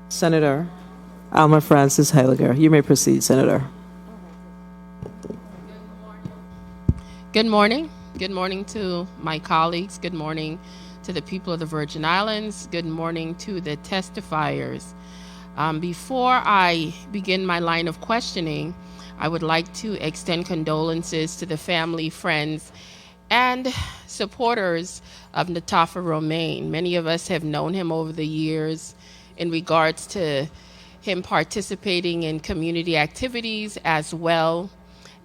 Senator Alma Francis Heyliger. You may proceed, Senator. Good morning. Good morning to my colleagues. Good morning to the people of the Virgin Islands. Good morning to the testifiers. Before I begin my line of questioning, I would like to extend condolences to the family, friends, and supporters of Natafa Romaine. Many of us have known him over the years in regards to him participating in community activities as well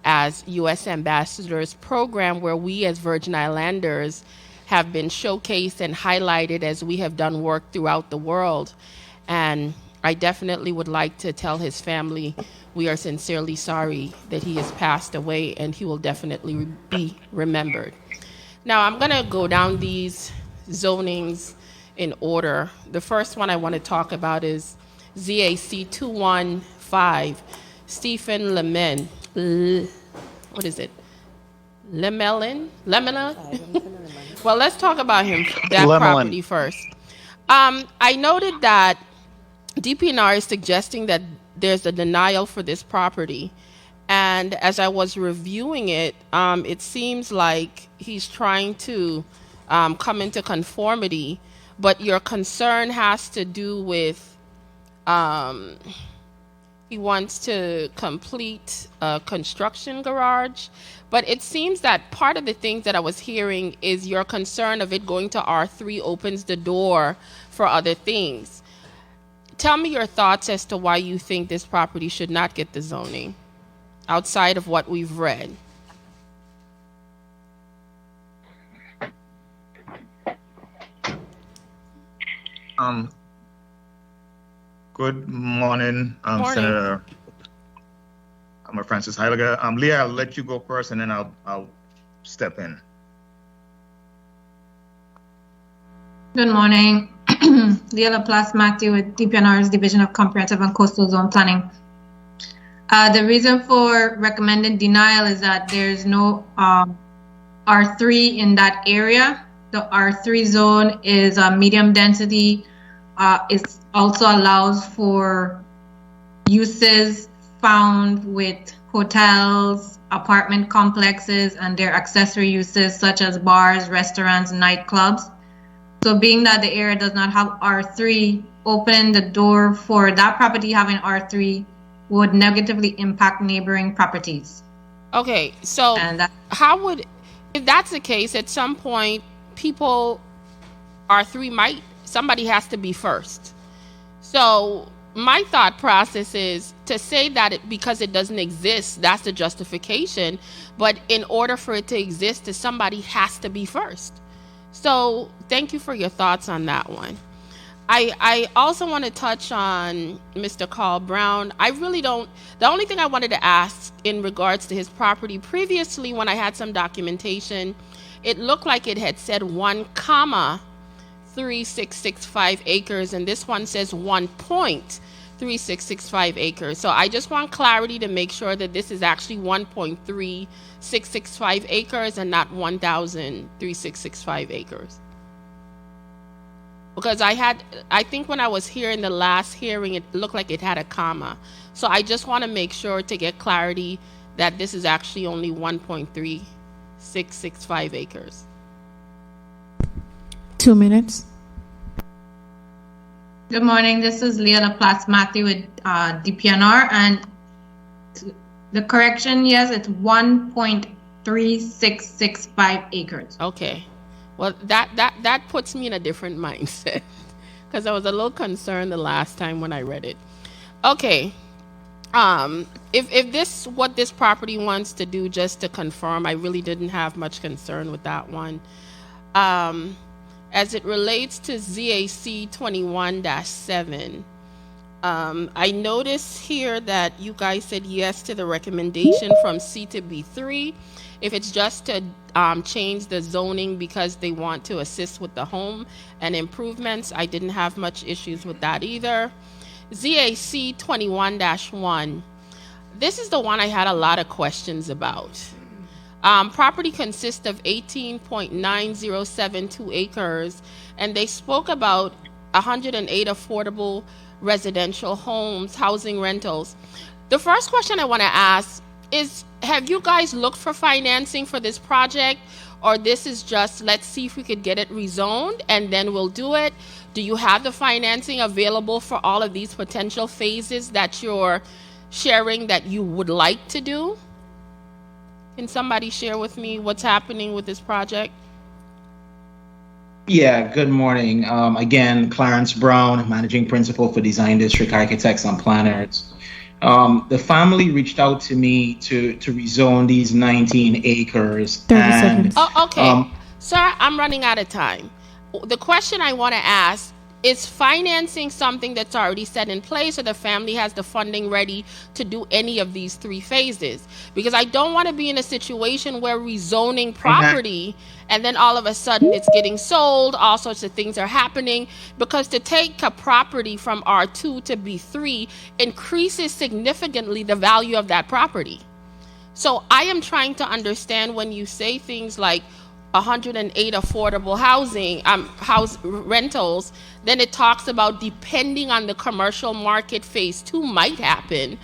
as U.S. Ambassadors program, where we as Virgin Islanders have been showcased and highlighted as we have done work throughout the world. And I definitely would like to tell his family we are sincerely sorry that he has passed away, and he will definitely be remembered. Now I'm going to go down these zonings in order. The first one I want to talk about is ZAC 215, Stephen Lemen. What is it? Lemelin? Lemena? Well, let's talk about him, that property first. I noted that DPNR is suggesting that there's a denial for this property. And as I was reviewing it, it seems like he's trying to come into conformity, but your concern has to do with he wants to complete a construction garage. But it seems that part of the things that I was hearing is your concern of it going to R3 opens the door for other things. Tell me your thoughts as to why you think this property should not get the zoning outside of what we've read. Good morning, Morning. Senator Alma Francis Heyliger. Leah, I'll let you go first, and then I'll step in. Good morning. Leah Laplace Matthew with DPNR's Division of Comprehensive and Coastal Zone Planning. The reason for recommended denial is that there's no R3 in that area. The R3 zone is a medium density. It also allows for uses found with hotels, apartment complexes, and their accessory uses such as bars, restaurants, nightclubs. So being that the area does not have R3, opening the door for that property having R3 would negatively impact neighboring properties. Okay, so how would, if that's the case, at some point people R3 somebody has to be first. So my thought process is to say that because it doesn't exist, that's the justification. But in order for it to exist, somebody has to be first. So thank you for your thoughts on that one. I also want to touch on Mr. Carl Brown. The only thing I wanted to ask in regards to his property, previously when I had some documentation, it looked like it had said 1,3665 acres, and this one says 1.3665 acres. So I just want clarity to make sure that this is actually 1.3665 acres and not 1,3665 acres. Because I think when I was here in the last hearing, it looked like it had a comma. So I just want to make sure to get clarity that this is actually only 1.3665 acres. 2 minutes. Good morning. This is Leah Laplace Matthew with DPNR, and the correction, yes, it's 1.3665 acres. Okay. Well, that puts me in a different mindset because I was a little concerned the last time when I read it. Okay. If this what this property wants to do, just to confirm, I really didn't have much concern with that one. As it relates to ZAC 21-7, I notice here that you guys said yes to the recommendation from C to B3. If it's just to change the zoning because they want to assist with the home and improvements, I didn't have much issues with that either. ZAC 21-1, this is the one I had a lot of questions about. Property consists of 18.9072 acres, and they spoke about 108 affordable residential homes, housing rentals. The first question I want to ask is, have you guys looked for financing for this project? Or this is just, let's see if we could get it rezoned and then we'll do it? Do you have the financing available for all of these potential phases that you're sharing that you would like to do? Can somebody share with me what's happening with this project? Yeah, good morning. Again, Clarence Brown, Managing Principal for Design District Architects and Planners. The family reached out to me to rezone these 19 acres. 30 seconds. Oh, okay. Sir, I'm running out of time. The question I want to ask is financing something that's already set in place, or the family has the funding ready to do any of these three phases? Because I don't want to be in a situation where rezoning property and then all of a sudden it's getting sold, all sorts of things are happening, because to take a property from R2 to B3 increases significantly the value of that property. So I am trying to understand, when you say things like 108 affordable house rentals, then it talks about depending on the commercial market, phase 2 might happen.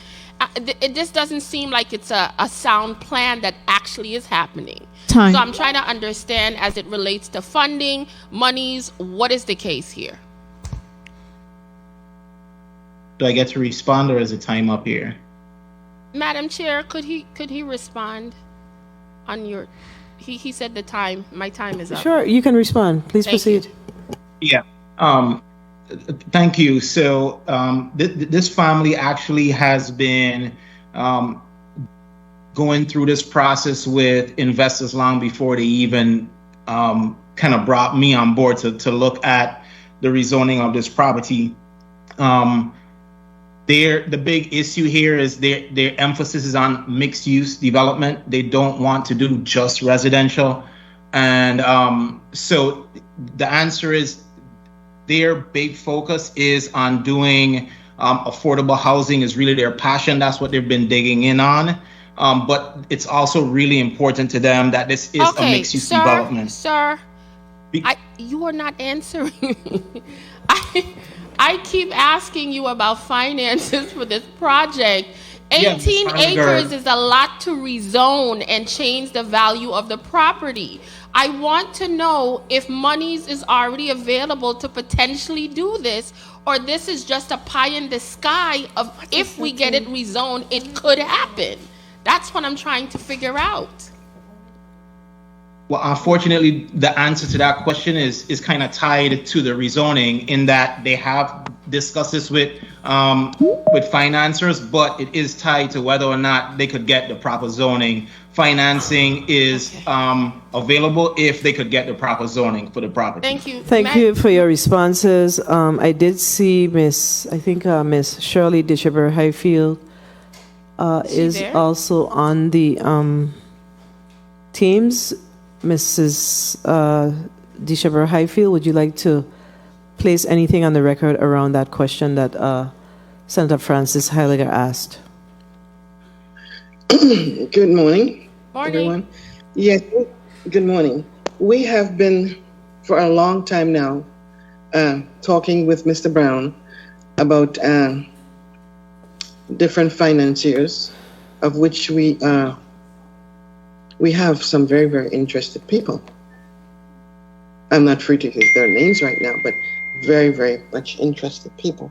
It just doesn't seem like it's a sound plan that actually is happening. Time. So I'm trying to understand, as it relates to funding, monies, what is the case here? Do I get to respond, or is it time up here? Madam Chair, could he respond on your? He said my time is up. Sure, you can respond. Please Thank proceed. Yeah. Thank you. So this family actually has been going through this process with investors long before they even kind of brought me on board to look at the rezoning of this property. The big issue here is their emphasis is on mixed use development. They don't want to do just residential. And so the answer is, their big focus is on doing affordable housing is really their passion. That's what they've been digging in on. But it's also really important to them that this is a mixed use development. Sir, you are not answering me. I keep asking you about finances for this project. 18 acres is a lot to rezone and change the value of the property. I want to know if monies is already available to potentially do this, or this is just a pie in the sky of, if we get it rezoned, it could happen. That's what I'm trying to figure out. Well, unfortunately, the answer to that question is kind of tied to the rezoning, in that they have discussed this with financiers, but it is tied to whether or not they could get the proper zoning. Financing is available if they could get the proper zoning for the property. Thank you. Thank you for your responses. I did see Miss Shirley Dishaber Highfield is there? also on the teams. Mrs. Dishaber Highfield, would you like to place anything on the record around that question that Senator Francis Heyliger asked? Good morning, Morning. everyone. Yes, good morning. We have been, for a long time now, talking with Mr. Brown about different financiers, of which we have some very, very interested people. I'm not free to give their names right now, but very, very much interested people.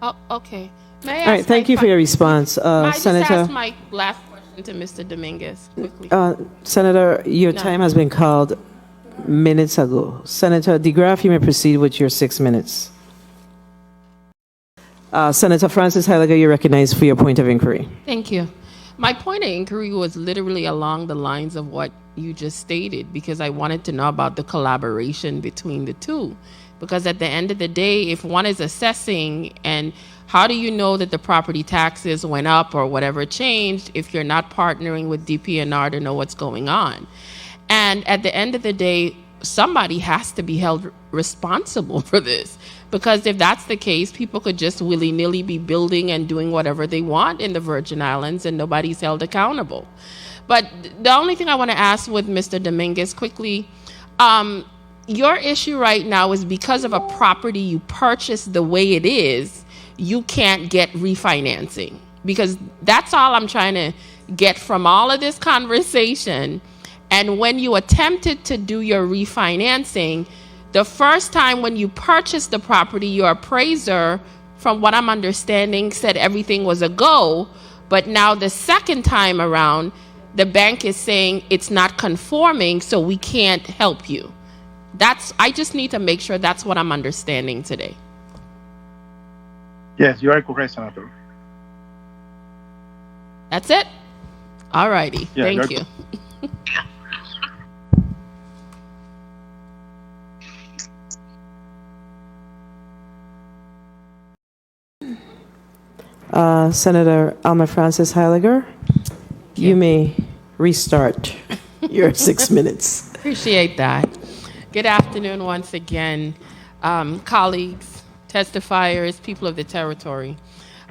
Oh, okay. May I All right, ask thank you for your response. May I just Senator, ask my last question to Mr. Dominguez quickly? Senator, your No. time has been called minutes ago. Senator DeGraff, you may proceed with your 6 minutes. Senator Francis Heyliger, you're recognized for your point of inquiry. Thank you. My point of inquiry was literally along the lines of what you just stated, because I wanted to know about the collaboration between the two. Because at the end of the day, if one is assessing, and how do you know that the property taxes went up or whatever changed if you're not partnering with DPNR to know what's going on? And at the end of the day, somebody has to be held responsible for this. Because if that's the case, people could just willy-nilly be building and doing whatever they want in the Virgin Islands and nobody's held accountable. But the only thing I want to ask with Mr. Dominguez quickly, your issue right now is because of a property you purchased the way it is, you can't get refinancing. Because that's all I'm trying to get from all of this conversation. And when you attempted to do your refinancing, the first time when you purchased the property, your appraiser, from what I'm understanding, said everything was a go. But now the second time around, the bank is saying it's not conforming, so we can't help you. I just need to make sure that's what I'm understanding today. Yes, you are correct, Senator. That's it? All righty. Yeah, Thank you. Senator Alma Francis Heyliger, you may restart your 6 minutes. Appreciate that. Good afternoon once again, colleagues, testifiers, people of the territory.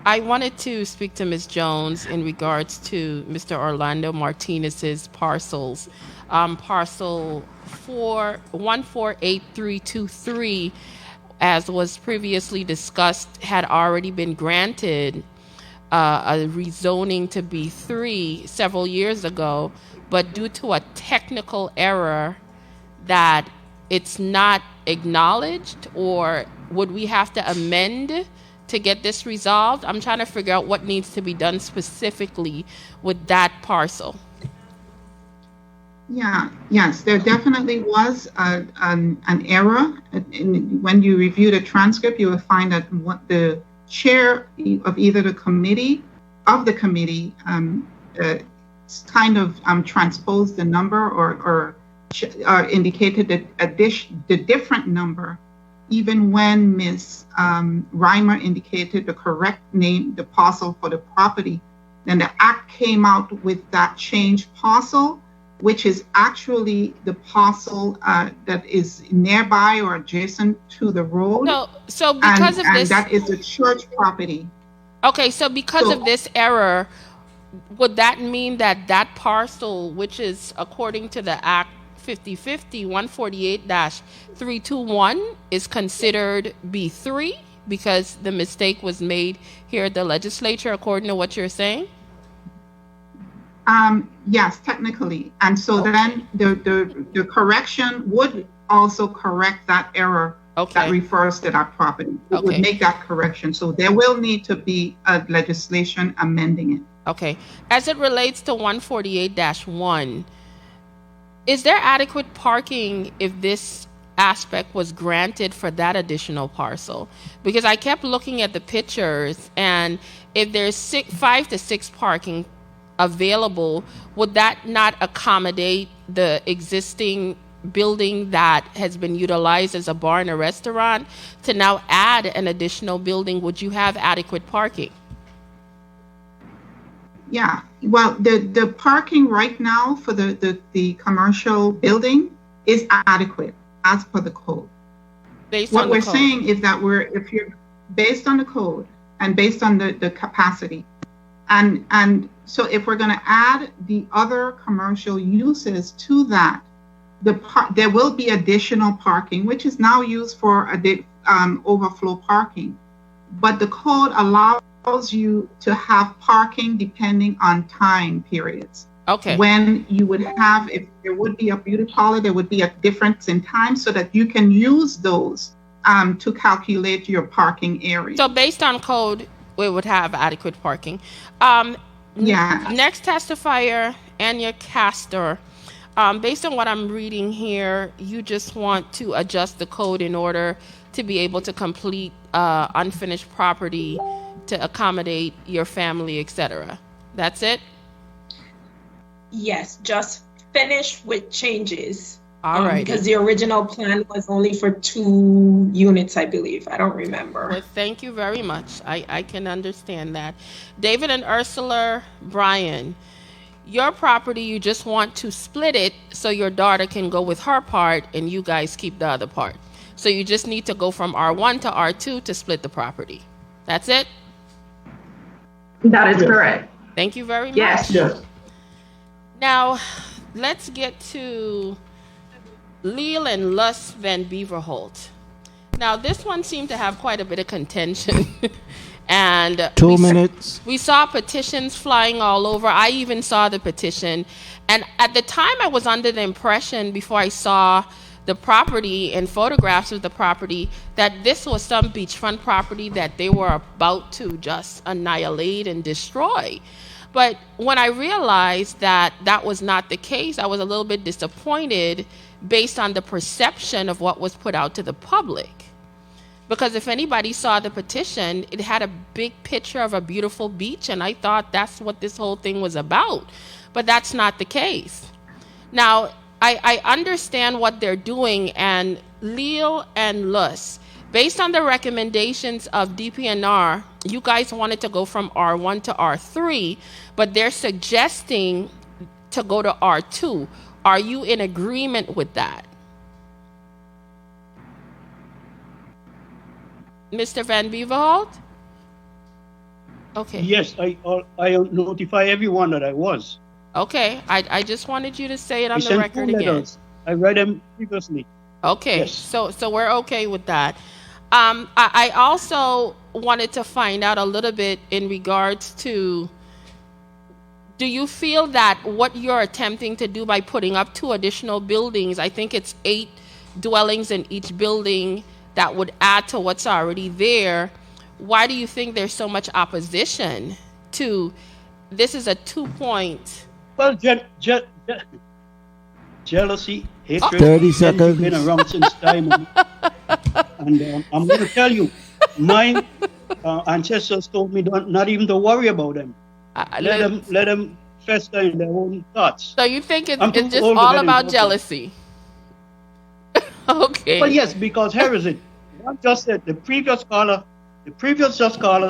I wanted to speak to Ms. Jones in regards to Mr. Orlando Martinez's parcels. Parcel 148323, as was previously discussed, had already been granted a rezoning to B3 several years ago, but due to a technical error that it's not acknowledged, or would we have to amend to get this resolved? I'm trying to figure out what needs to be done specifically with that parcel. Yes, there definitely was an error. When you review the transcript, you will find that what the chair of either the committee kind of transposed the number or indicated that the different number, even when Ms. Reimer indicated the correct name, the parcel for the property. Then the act came out with that changed parcel, which is actually the parcel that is nearby or adjacent to the road. So because of this, that is the church property. Okay, so because of this error, would that mean that that parcel, which is according to the Act 5050 148-321, is considered B3 because the mistake was made here at the legislature, according to what you're saying? Yes, technically. And so then the correction would also correct that error that refers to that property. It would make that correction. So there will need to be a legislation amending it. Okay. As it relates to 148-1, is there adequate parking if this aspect was granted for that additional parcel? Because I kept looking at the pictures, and if there's 5 to 6 parking available, would that not accommodate the existing building that has been utilized as a bar and a restaurant? To now add an additional building, would you have adequate parking? Yeah, well, the parking right now for the commercial building is adequate as per the code. What we're saying is that if you're based on the code and based on the capacity, and so if we're going to add the other commercial uses to that, there will be additional parking, which is now used for overflow parking. But the code allows you to have parking depending on time periods. Okay. When you would have, if there would be a beauty parlor, there would be a difference in time so that you can use those to calculate your parking area. So based on code, we would have adequate parking. Yeah. Next testifier, Anya Castor. Based on what I'm reading here, you just want to adjust the code in order to be able to complete unfinished property to accommodate your family, etc. That's it? Yes, just finish with changes. All right. Because the original plan was only for 2 units, I believe. I don't remember. Well, thank you very much. I can understand that. David and Ursula Bryan, your property, you just want to split it so your daughter can go with her part and you guys keep the other part. So you just need to go from R1 to R2 to split the property. That's it? That is correct. Thank you very much. Yes. Now, let's get to Leal and Lus Van Beverholt. Now, this one seemed to have quite a bit of contention. And 2 minutes. We saw petitions flying all over. I even saw the petition. And at the time, I was under the impression, before I saw the property and photographs of the property, that this was some beachfront property that they were about to just annihilate and destroy. But when I realized that that was not the case, I was a little bit disappointed based on the perception of what was put out to the public. Because if anybody saw the petition, it had a big picture of a beautiful beach, and I thought that's what this whole thing was about. But that's not the case. Now, I understand what they're doing, and Leal and Lus, based on the recommendations of DPNR, you guys wanted to go from R1 to R3, but they're suggesting to go to R2. Are you in agreement with that? Mr. Van Beverholt? Okay. Yes, I notify everyone that I was. Okay, I just wanted you to say it on I the sent record 2 again. letters. I read them previously. Okay, Yes. so we're okay with that. I also wanted to find out a little bit in regards to, do you feel that what you're attempting to do by putting up 2 additional buildings, I think it's 8 dwellings in each building that would add to what's already there, why do you think there's so much opposition to, this is a 2-point? Well, jealousy, hatred. 30 seconds. Been around since time. And I'm going to tell you, my ancestors told me not even to worry about them. Let them fester in their own thoughts. So you think it's just all about jealousy? Okay. Well, yes, because here is it. I just said the previous caller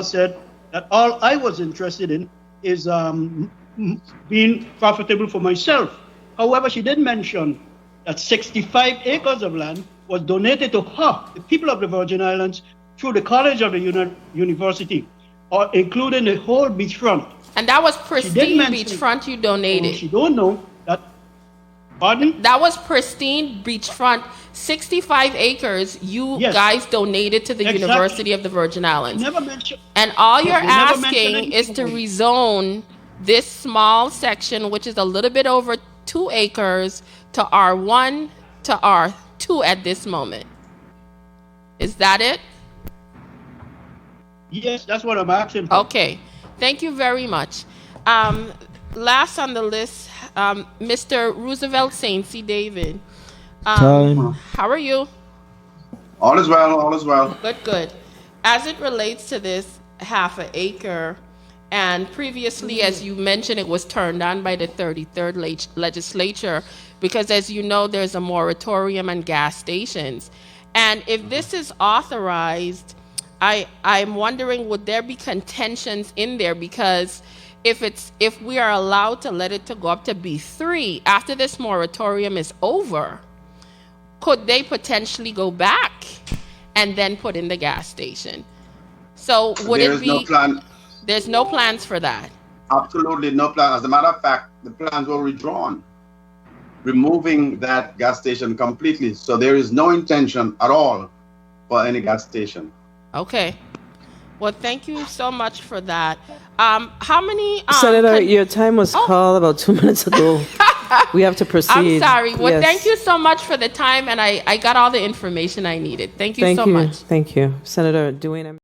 said that all I was interested in is being profitable for myself. However, she did mention that 65 acres of land was donated to her, the people of the Virgin Islands, through the College of the University, or including the whole beachfront. And that was pristine beachfront you donated. She don't know that. Pardon? That was pristine beachfront, 65 acres you guys donated to the University of the Virgin Islands. Never mentioned. And all you're asking is to rezone this small section, which is a little bit over 2 acres, to R1 to R2 at this moment. Is that it? Yes, that's what I'm asking for. Okay. Thank you very much. Last on the list, Mr. Roosevelt St. C. David. Time. How are you? All is well, all is well. Good. As it relates to this half an acre, and previously, as you mentioned, it was turned down by the 33rd legislature because, as you know, there's a moratorium on gas stations. And if this is authorized, I'm wondering, would there be contentions in there? Because if we are allowed to let it to go up to B3 after this moratorium is over, could they potentially go back and then put in the gas station? So would it be? No plan. There's no plans for that. Absolutely no plan. As a matter of fact, the plans were withdrawn, removing that gas station completely. So there is no intention at all for any gas station. Okay. Well, thank you so much for that. How many? Senator, your time was called about 2 minutes ago. We have to proceed. I'm sorry. Well, Yes. thank you so much for the time, and I got all the information I needed. Thank you so much. Thank you. Senator Dwayne.